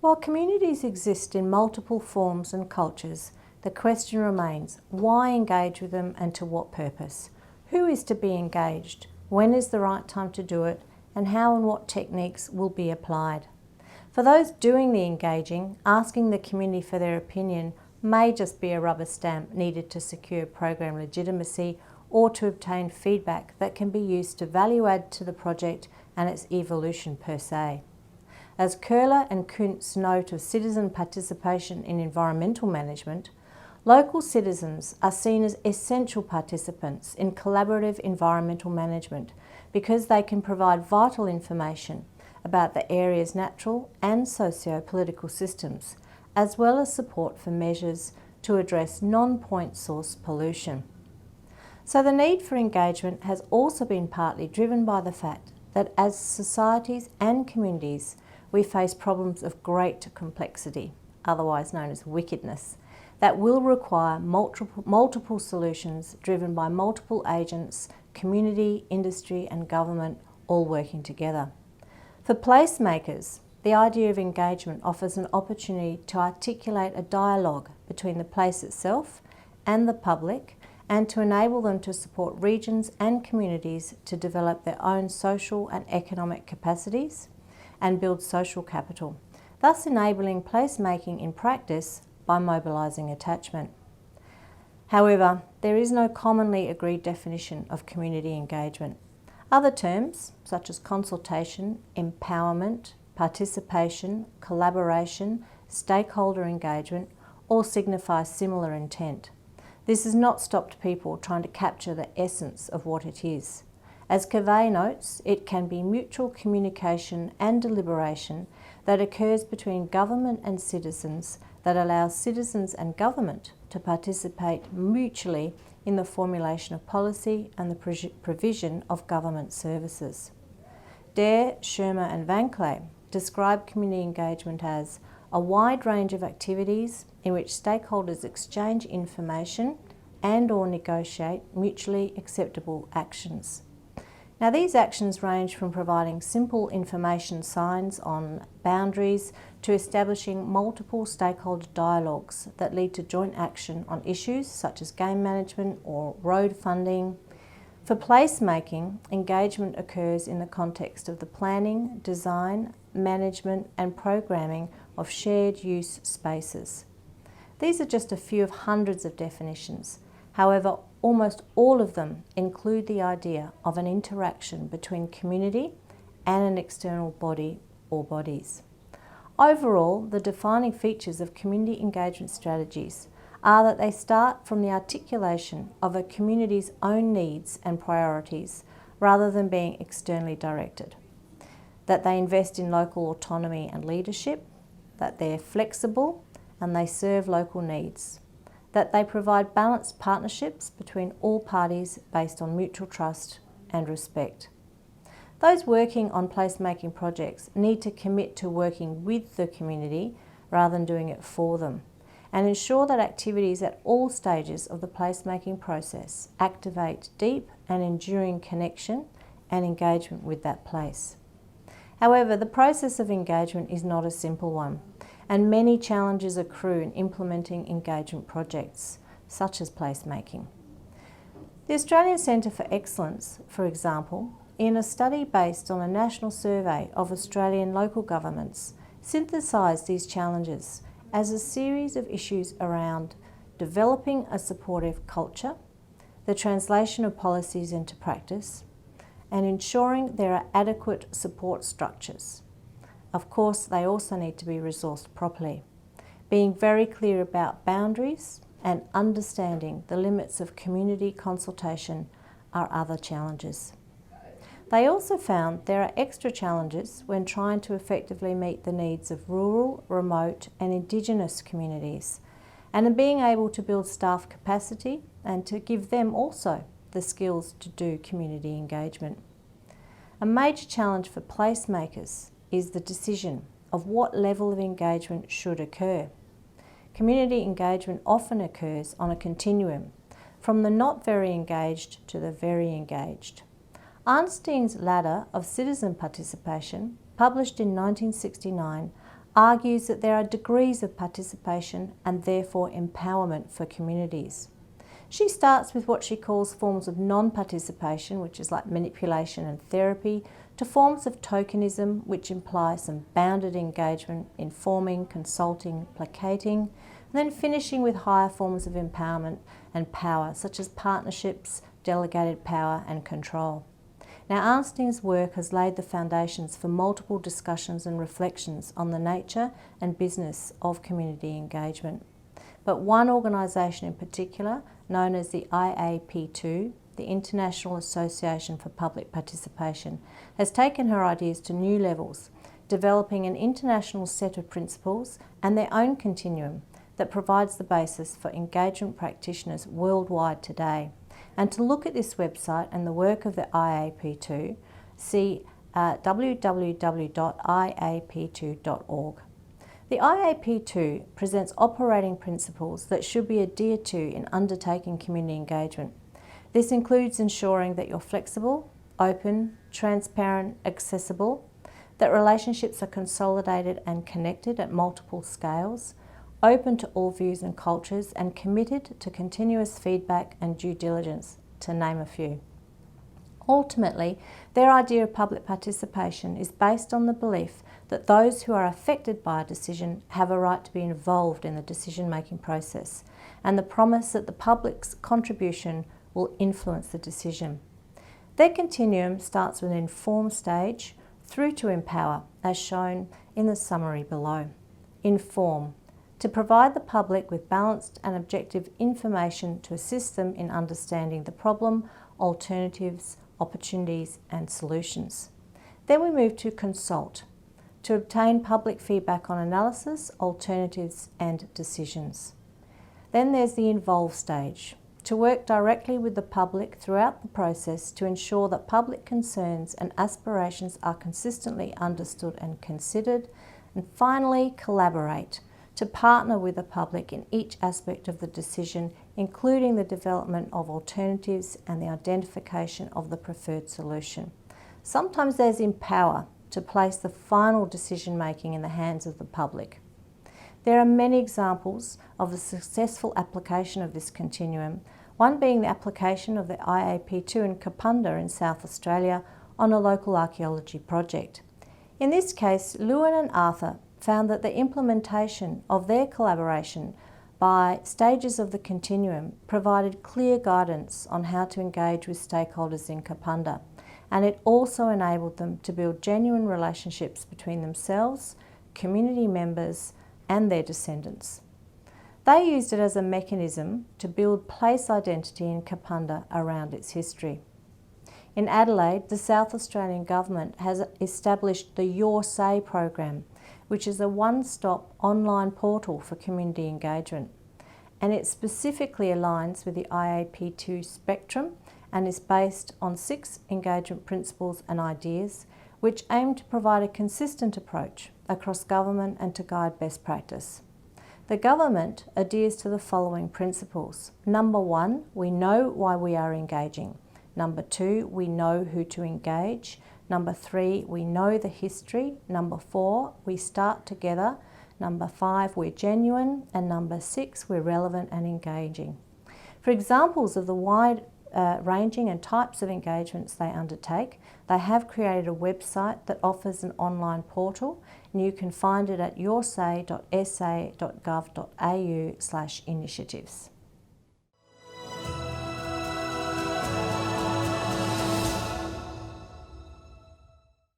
While communities exist in multiple forms and cultures, the question remains, why engage with them and to what purpose? Who is to be engaged? When is the right time to do it? And how and what techniques will be applied? For those doing the engaging, asking the community for their opinion may just be a rubber stamp needed to secure program legitimacy or to obtain feedback that can be used to value add to the project and its evolution per se. As Köhler and Kuntz note of citizen participation in environmental management, local citizens are seen as essential participants in collaborative environmental management because they can provide vital information about the area's natural and socio-political systems, as well as support for measures to address non-point source pollution. So the need for engagement has also been partly driven by the fact that as societies and communities, we face problems of great complexity, otherwise known as wickedness, that will require multiple solutions driven by multiple agents, community, industry and government all working together. For placemakers, the idea of engagement offers an opportunity to articulate a dialogue between the place itself and the public and to enable them to support regions and communities to develop their own social and economic capacities and build social capital, thus enabling placemaking in practice by mobilising attachment. However, there is no commonly agreed definition of community engagement. Other terms, such as consultation, empowerment, participation, collaboration, stakeholder engagement, all signify similar intent. This has not stopped people trying to capture the essence of what it is. As Cavey notes, it can be mutual communication and deliberation that occurs between government and citizens that allows citizens and government to participate mutually in the formulation of policy and the provision of government services. Dare, Shermer and Van Clay describe community engagement as a wide range of activities in which stakeholders exchange information and or negotiate mutually acceptable actions. Now these actions range from providing simple information signs on boundaries to establishing multiple stakeholder dialogues that lead to joint action on issues such as game management or road funding. For placemaking, engagement occurs in the context of the planning, design, management and programming of shared use spaces. These are just a few of hundreds of definitions. However, almost all of them include the idea of an interaction between community and an external body or bodies. Overall, the defining features of community engagement strategies are that they start from the articulation of a community's own needs and priorities rather than being externally directed, that they invest in local autonomy and leadership, that they're flexible and they serve local needs, that they provide balanced partnerships between all parties based on mutual trust and respect. Those working on placemaking projects need to commit to working with the community rather than doing it for them, and ensure that activities at all stages of the placemaking process activate deep and enduring connection and engagement with that place. However, the process of engagement is not a simple one, and many challenges accrue in implementing engagement projects, such as placemaking. The Australian Centre for Excellence, for example, in a study based on a national survey of Australian local governments, synthesised these challenges as a series of issues around developing a supportive culture, the translation of policies into practice, and ensuring there are adequate support structures. Of course, they also need to be resourced properly. Being very clear about boundaries and understanding the limits of community consultation are other challenges. They also found there are extra challenges when trying to effectively meet the needs of rural, remote and Indigenous communities, and in being able to build staff capacity and to give them also the skills to do community engagement. A major challenge for placemakers is the decision of what level of engagement should occur. Community engagement often occurs on a continuum, from the not very engaged to the very engaged. Arnstein's Ladder of Citizen Participation, published in 1969, argues that there are degrees of participation and therefore empowerment for communities. She starts with what she calls forms of non-participation, which is like manipulation and therapy, to forms of tokenism, which imply some bounded engagement, informing, consulting, placating, and then finishing with higher forms of empowerment and power, such as partnerships, delegated power and control. Now, Arnstein's work has laid the foundations for multiple discussions and reflections on the nature and business of community engagement. But one organisation in particular, known as the IAP2, the International Association for Public Participation, has taken her ideas to new levels, developing an international set of principles and their own continuum that provides the basis for engagement practitioners worldwide today. And to look at this website and the work of the IAP2, see www.iap2.org. The IAP2 presents operating principles that should be adhered to in undertaking community engagement. This includes ensuring that you're flexible, open, transparent, accessible, that relationships are consolidated and connected at multiple scales, open to all views and cultures, and committed to continuous feedback and due diligence, to name a few. Ultimately, their idea of public participation is based on the belief that those who are affected by a decision have a right to be involved in the decision-making process, and the promise that the public's contribution will influence the decision. Their continuum starts with an inform stage through to empower, as shown in the summary below. Inform, to provide the public with balanced and objective information to assist them in understanding the problem, alternatives, opportunities and solutions. Then we move to consult, to obtain public feedback on analysis, alternatives and decisions. Then there's the involve stage, to work directly with the public throughout the process to ensure that public concerns and aspirations are consistently understood and considered. And finally, collaborate, to partner with the public in each aspect of the decision, including the development of alternatives and the identification of the preferred solution. Sometimes there's empower, to place the final decision making in the hands of the public. There are many examples of the successful application of this continuum, one being the application of the IAP2 in Kapunda in South Australia on a local archaeology project. In this case, Lewin and Arthur found that the implementation of their collaboration by stages of the continuum provided clear guidance on how to engage with stakeholders in Kapunda, and it also enabled them to build genuine relationships between themselves, community members and their descendants. They used it as a mechanism to build place identity in Kapunda around its history. In Adelaide, the South Australian Government has established the Your Say program, which is a one-stop online portal for community engagement, and it specifically aligns with the IAP2 spectrum and is based on 6 engagement principles and ideas which aim to provide a consistent approach across government and to guide best practice. The government adheres to the following principles. Number 1, we know why we are engaging. Number 2, we know who to engage. Number 3, we know the history. Number 4, we start together. Number 5, we're genuine. And number 6, we're relevant and engaging. For examples of the wide ranging and types of engagements they undertake, they have created a website that offers an online portal, and you can find it at yoursay.sa.gov.au/initiatives.